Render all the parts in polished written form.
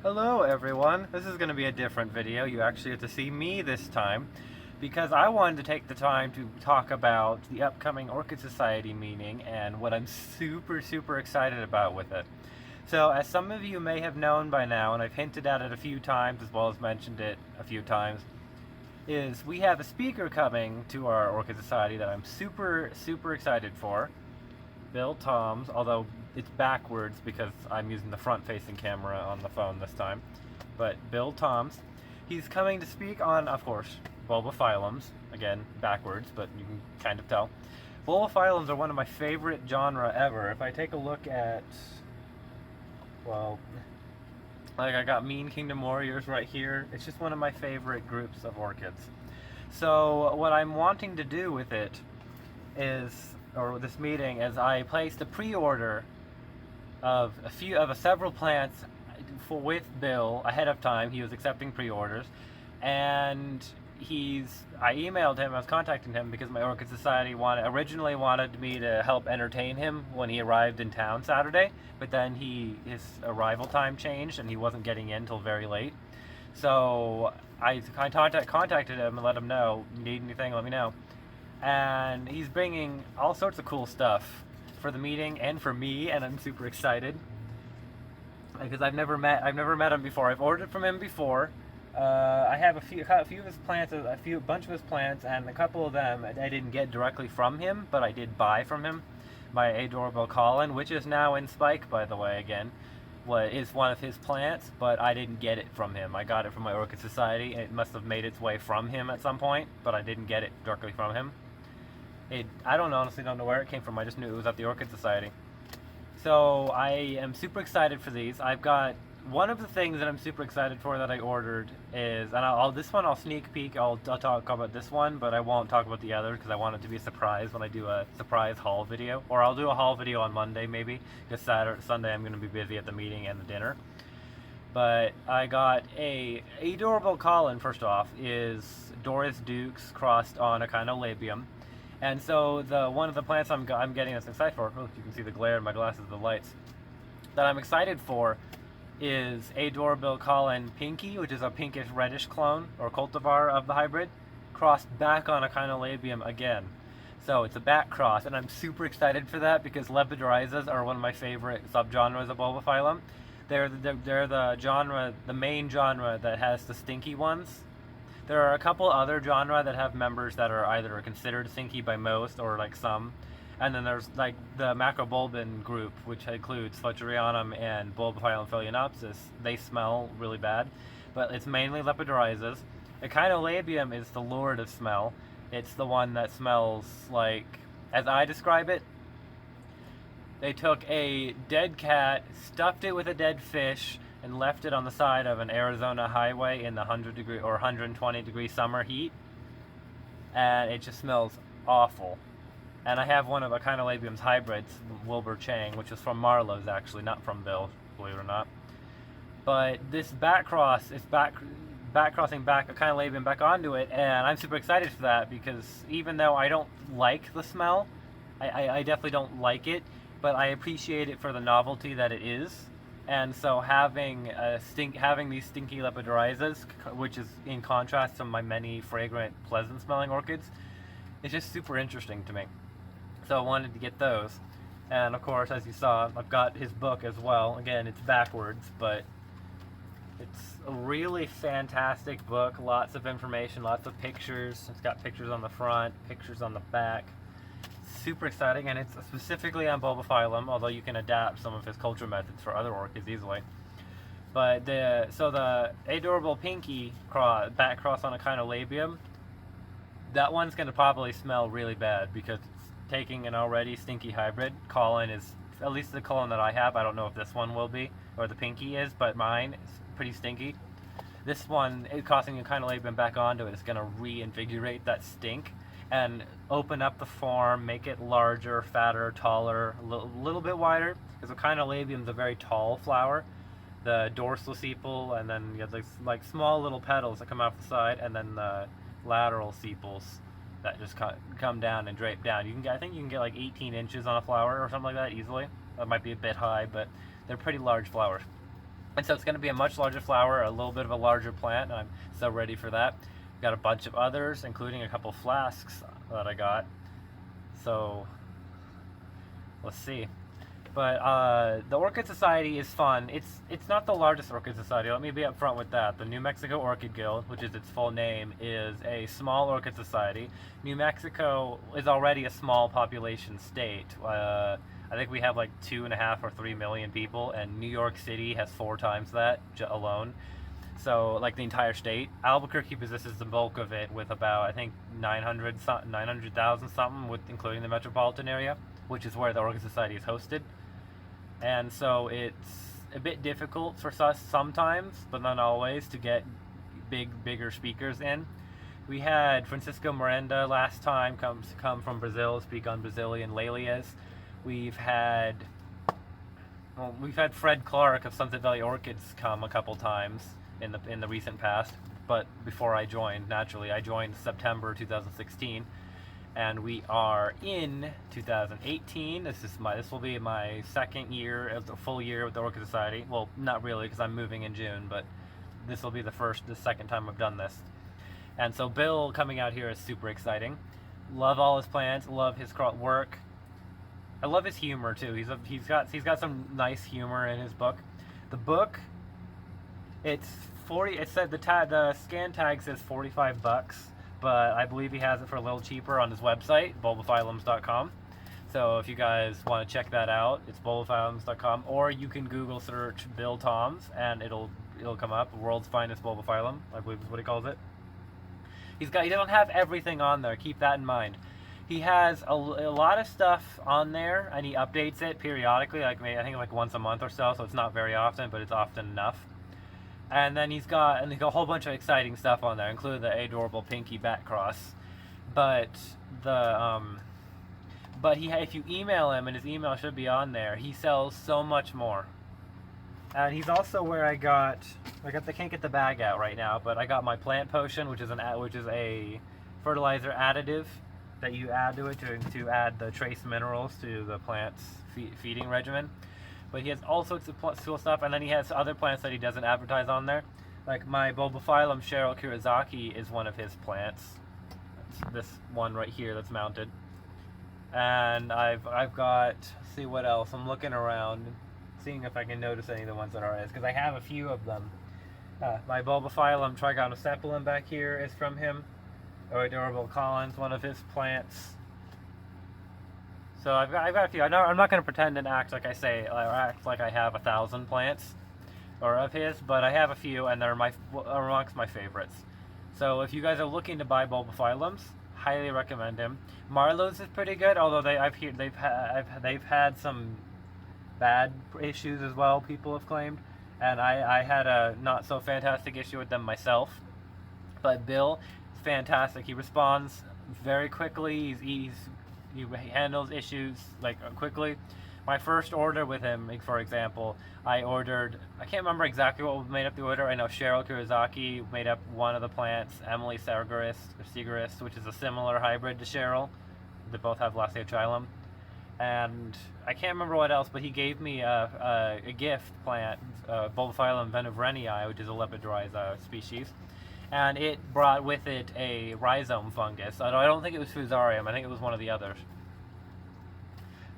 Hello everyone, this is going to be a different video. You actually get to see me this time because I wanted to take the time to talk about the upcoming Orchid Society meeting and what I'm super excited about with it. So as some of you may have known by now, and I've hinted at it a few times as well as mentioned it a few times, is we have a speaker coming to our Orchid Society that I'm super excited for. Bill Toms, although it's backwards because I'm using the front-facing camera on the phone this time. But Bill Toms, he's coming to speak on, of course, bulbophyllums. Again, backwards, but you can kind of tell. Bulbophyllums are one of my favorite genre ever. If I take a look at, well, like I got Mean Kingdom Warriors right here. It's just one of my favorite groups of orchids. So what I'm wanting to do with it is, or this meeting, is I placed a pre-order of several plants with Bill ahead of time. He was accepting pre-orders, and I emailed him. I was contacting him because my Orchid Society originally wanted me to help entertain him when he arrived in town Saturday, but then his arrival time changed and he wasn't getting in until very late. So I contacted him and let him know, you need anything, let me know. And he's bringing all sorts of cool stuff for the meeting and for me, and I'm super excited because I've never met him before. I've ordered from him before. I have a few of his plants, bunch of his plants, and a couple of them I didn't get directly from him, but I did buy from him. My adorable Colin, which is now in spike, by the way, again, is one of his plants, but I didn't get it from him. I got it from my Orchid Society. It must have made its way from him at some point, but I didn't get it directly from him. I honestly don't know where it came from. I just knew it was at the Orchid Society. So I am super excited for these. I've got one of the things that I'm super excited for that I ordered is, and this one I'll sneak peek. I'll talk about this one, but I won't talk about the other because I want it to be a surprise when I do a surprise haul video. Or I'll do a haul video on Monday maybe, because Sunday I'm going to be busy at the meeting and the dinner. But I got a adorable Colin. First off, is Doris Dukes crossed on Echinolabium. And so one of the plants I'm getting this excited for, you can see the glare in my glasses, the lights, that I'm excited for is Adorable Colin Pinky, which is a pinkish reddish clone or cultivar of the hybrid, crossed back on Echinolabium again. So it's a back cross, and I'm super excited for that because Lepidorhizas are one of my favorite subgenres of bulbophyllum. They're the genre, the main genre that has the stinky ones. There are a couple other genera that have members that are either considered stinky by most or like some. And then there's like the Macrobulbin group, which includes Fletcherianum and Bulbophyllum phalaenopsis. They smell really bad, but it's mainly Lepidorhizas. Echinolabium is the lord of smell. It's the one that smells like, as I describe it, they took a dead cat, stuffed it with a dead fish, and left it on the side of an Arizona highway in the 100-degree or 120-degree summer heat, and it just smells awful. And I have one of Echinolabium's hybrids, Wilbur Chang, which is from Marlowe's actually, not from Bill, believe it or not. But this back cross is crossing Echinolabium back onto it, and I'm super excited for that because even though I don't like the smell, I definitely don't like it, but I appreciate it for the novelty that it is. And so having these stinky Lepidorhizas, which is in contrast to my many fragrant, pleasant-smelling orchids, is just super interesting to me. So I wanted to get those. And of course, as you saw, I've got his book as well. Again, it's backwards, but it's a really fantastic book. Lots of information, lots of pictures. It's got pictures on the front, pictures on the back. Super exciting, and it's specifically on bulbophyllum, although you can adapt some of his culture methods for other orchids easily. But the Adorable Pinky back cross on Echinolabium, that one's going to probably smell really bad because it's taking an already stinky hybrid. Colin is, at least the Colin that I have, I don't know if this one will be, or the Pinky is, but mine is pretty stinky. This one, crossing Echinolabium back onto it, is going to reinvigorate that stink and open up the form, make it larger, fatter, taller, a little bit wider, because Echinolabium is a very tall flower. The dorsal sepal, and then you have like small little petals that come off the side, and then the lateral sepals that just come down and drape down. I think you can get like 18 inches on a flower or something like that easily. That might be a bit high, but they're pretty large flowers. And so it's going to be a much larger flower, a little bit of a larger plant, and I'm so ready for that. Got a bunch of others, including a couple flasks that I got. So let's see. But the Orchid Society is fun. It's not the largest orchid society. Let me be upfront with that. The New Mexico Orchid Guild, which is its full name, is a small orchid society. New Mexico is already a small population state. I think we have like 2.5 or 3 million people, and New York City has 4 times that alone. So like the entire state, Albuquerque possesses the bulk of it with about I think 900,000 something, with including the metropolitan area, which is where the Orchid Society is hosted. And so it's a bit difficult for us sometimes, but not always, to get bigger speakers in. We had Francisco Miranda last time come from Brazil, speak on Brazilian Lalias. We've had Fred Clark of Sunset Valley Orchids come a couple times in the recent past, but before I joined, naturally, I joined September 2016. And we are in 2018. This will be my second year, as a full year with the Orchid Society. Well, not really, because I'm moving in June, but this will be the second time I've done this. And so Bill coming out here is super exciting. Love all his plants. Love his work. I love his humor too. He's got some nice humor in his book. The book, it's 40. It said the scan tag says $45. But I believe he has it for a little cheaper on his website, bulbophyllums.com. So if you guys want to check that out, it's bulbophyllums.com, or you can Google search Bill Toms and it'll come up. World's Finest Bulbophyllum, I believe is what he calls it. He doesn't have everything on there. Keep that in mind. He has a lot of stuff on there, and he updates it periodically, I think like once a month or so. So it's not very often, but it's often enough. And then he's got a whole bunch of exciting stuff on there, including the adorable Pinky Bat Cross. But if you email him, and his email should be on there, he sells so much more. And he's also where I can't get the bag out right now, but I got my plant potion, which is a fertilizer additive that you add to it to add the trace minerals to the plant's feeding regimen. But he has all sorts of cool stuff, and then he has other plants that he doesn't advertise on there. Like my bulbophyllum Cheryl Kurizaki is one of his plants. It's this one right here that's mounted. And I've got, let's see what else. I'm looking around, seeing if I can notice any of the ones that are his, because I have a few of them. My bulbophyllum Trigonocephalum back here is from him. Or Adorable Collins, one of his plants. So I've got a few. I'm not going to pretend and act like I have 1,000 plants or of his, but I have a few, and they're amongst my favorites. So if you guys are looking to buy bulbophyllums, highly recommend him. Marlowe's is pretty good, although they've had some bad issues as well. People have claimed, and I had a not so fantastic issue with them myself. But Bill is fantastic. He responds very quickly. He handles issues quickly. My first order with him, for example, I can't remember exactly what made up the order. I know Cheryl Kurizaki made up one of the plants, Emily Segarist, which is a similar hybrid to Cheryl. They both have Lasiotrilum. And I can't remember what else, but he gave me a gift plant, Bulbophyllum venuvrenii, which is a lepidorhiza species. And it brought with it a rhizome fungus. I don't think it was Fusarium. I think it was one of the others.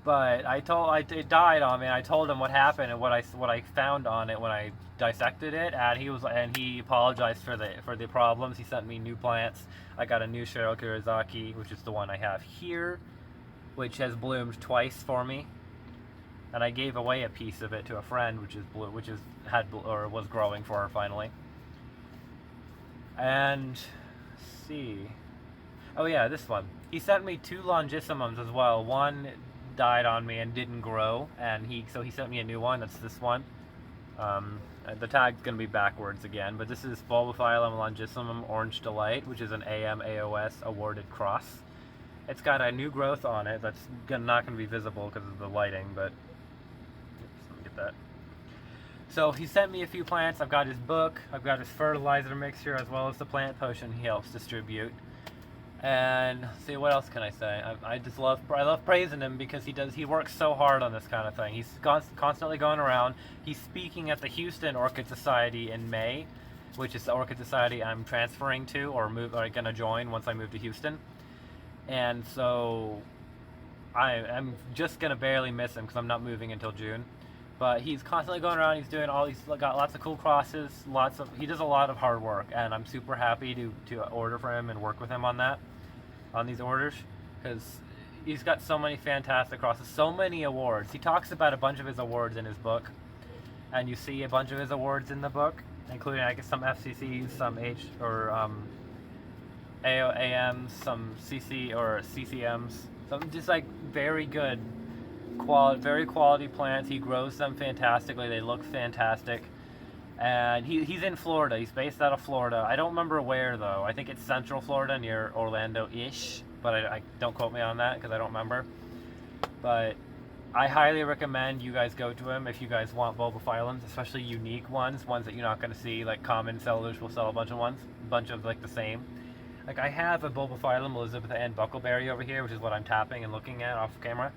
But it died on me. And I told him what happened and what I found on it when I dissected it. And he apologized for the problems. He sent me new plants. I got a new Cheryl Kurizaki, which is the one I have here, which has bloomed twice for me. And I gave away a piece of it to a friend, which was growing for her finally. And let's see. Oh yeah, this one. He sent me 2 longissimums as well. One died on me and didn't grow, and so he sent me a new one. That's this one. The tag's gonna be backwards again, but this is Bulbophyllum longissimum Orange Delight, which is an AMAOS awarded cross. It's got a new growth on it that's not gonna be visible because of the lighting, but let me get that. So he sent me a few plants. I've got his book, I've got his fertilizer mixture, as well as the plant potion he helps distribute. And see, what else can I say? I just love praising him because he works so hard on this kind of thing. He's constantly going around. He's speaking at the Houston Orchid Society in May, which is the Orchid Society I'm transferring to or gonna join once I move to Houston. And so I'm just gonna barely miss him because I'm not moving until June. But he's constantly going around. He's got lots of cool crosses. He does a lot of hard work, and I'm super happy to order for him and work with him on these orders, because he's got so many fantastic crosses, so many awards. He talks about a bunch of his awards in his book, and you see a bunch of his awards in the book, including I guess some FCCs, some AOAMs, some CC or CCMs, some just like very good very quality plants. He grows them fantastically. They look fantastic. And he's in Florida. He's based out of Florida. I don't remember where though. I think it's Central Florida near Orlando-ish, but I don't quote me on that because I don't remember. But I highly recommend you guys go to him if you guys want bulbophyllums, especially unique ones that you're not going to see. Like common sellers will sell a bunch of like the same. Like I have a bulbophyllum Elizabeth Ann Buckleberry over here, which is what I'm tapping and looking at off camera.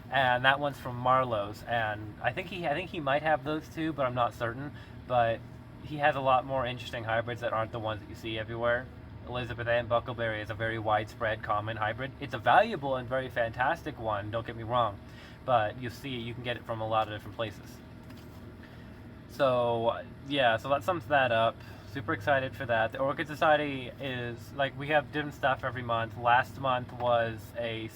And that one's from Marlowe's, and I think he might have those too, but I'm not certain. But he has a lot more interesting hybrids that aren't the ones that you see everywhere. Elizabeth Ann Buckleberry is a very widespread common hybrid. It's a valuable and very fantastic one, don't get me wrong, but you can get it from a lot of different places. So yeah, so that sums that up. Super excited for that. The Orchid Society is like, we have different stuff every month. Last month was a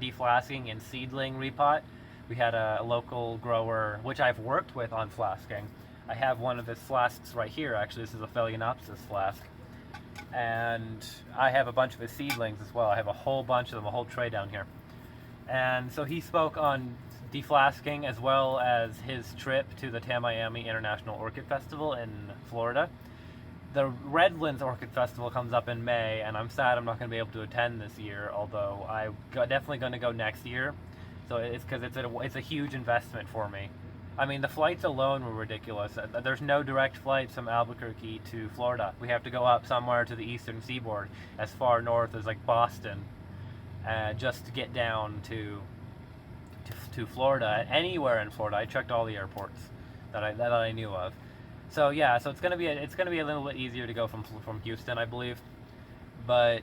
deflasking and seedling repot. We had a local grower, which I've worked with on flasking. I have one of his flasks right here, actually. This is a Phalaenopsis flask. And I have a bunch of his seedlings as well. I have a whole bunch of them, a whole tray down here. And so he spoke on deflasking as well as his trip to the Tamiami International Orchid Festival in Florida. The Redlands Orchid Festival comes up in May, and I'm sad I'm not going to be able to attend this year, although I'm definitely going to go next year. So it's because it's a huge investment for me. I mean, the flights alone were ridiculous. There's no direct flights from Albuquerque to Florida. We have to go up somewhere to the eastern seaboard, as far north as like Boston, just to get down to Florida. Anywhere in Florida, I checked all the airports that I knew of. So yeah, so it's gonna be a little bit easier to go from Houston, I believe. But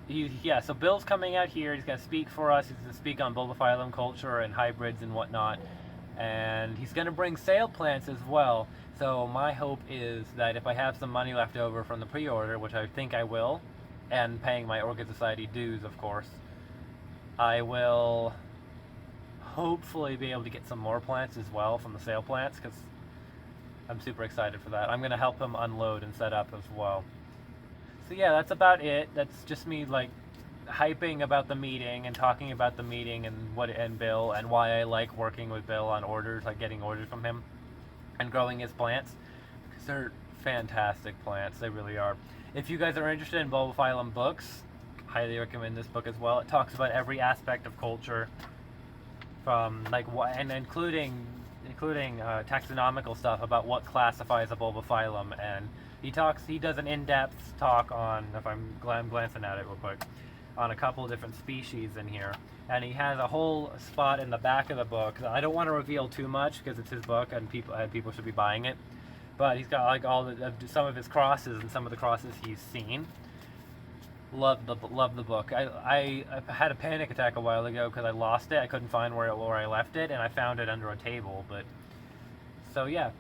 so Bill's coming out here. He's gonna speak for us. He's gonna speak on bulbophyllum culture and hybrids and whatnot. And he's gonna bring sale plants as well. So my hope is that if I have some money left over from the pre-order, which I think I will, and paying my Orchid Society dues, of course, I will hopefully be able to get some more plants as well from the sale plants, because I'm super excited for that. I'm going to help him unload and set up as well. So yeah, that's about it. That's just me like hyping about the meeting and talking about the meeting and Bill and why I like working with Bill on orders, like getting orders from him and growing his plants, because they're fantastic plants. They really are. If you guys are interested in bulbophyllum books, highly recommend this book as well. It talks about every aspect of culture, from like and including taxonomical stuff about what classifies a bulbophyllum, and he does an in-depth talk on, if I'm glancing at it real quick, on a couple of different species in here, and he has a whole spot in the back of the book. I don't want to reveal too much because it's his book and people should be buying it, but he's got like some of his crosses and some of the crosses he's seen. Love the book. I had a panic attack a while ago because I lost it. I couldn't find where I left it, and I found it under a table. But so yeah,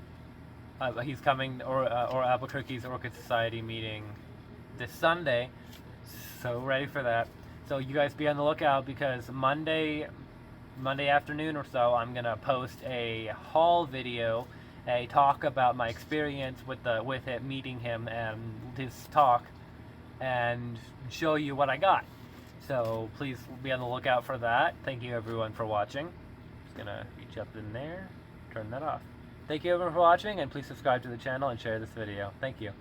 he's coming, or Albuquerque's Orchid Society meeting this Sunday. So ready for that. So you guys be on the lookout, because Monday afternoon or so, I'm gonna post a haul video, a talk about my experience with it, meeting him and his talk, and show you what I got. So please be on the lookout for that. Thank you everyone for watching. Just gonna reach up in there, turn that off. Thank you everyone for watching, and please subscribe to the channel and share this video. Thank you.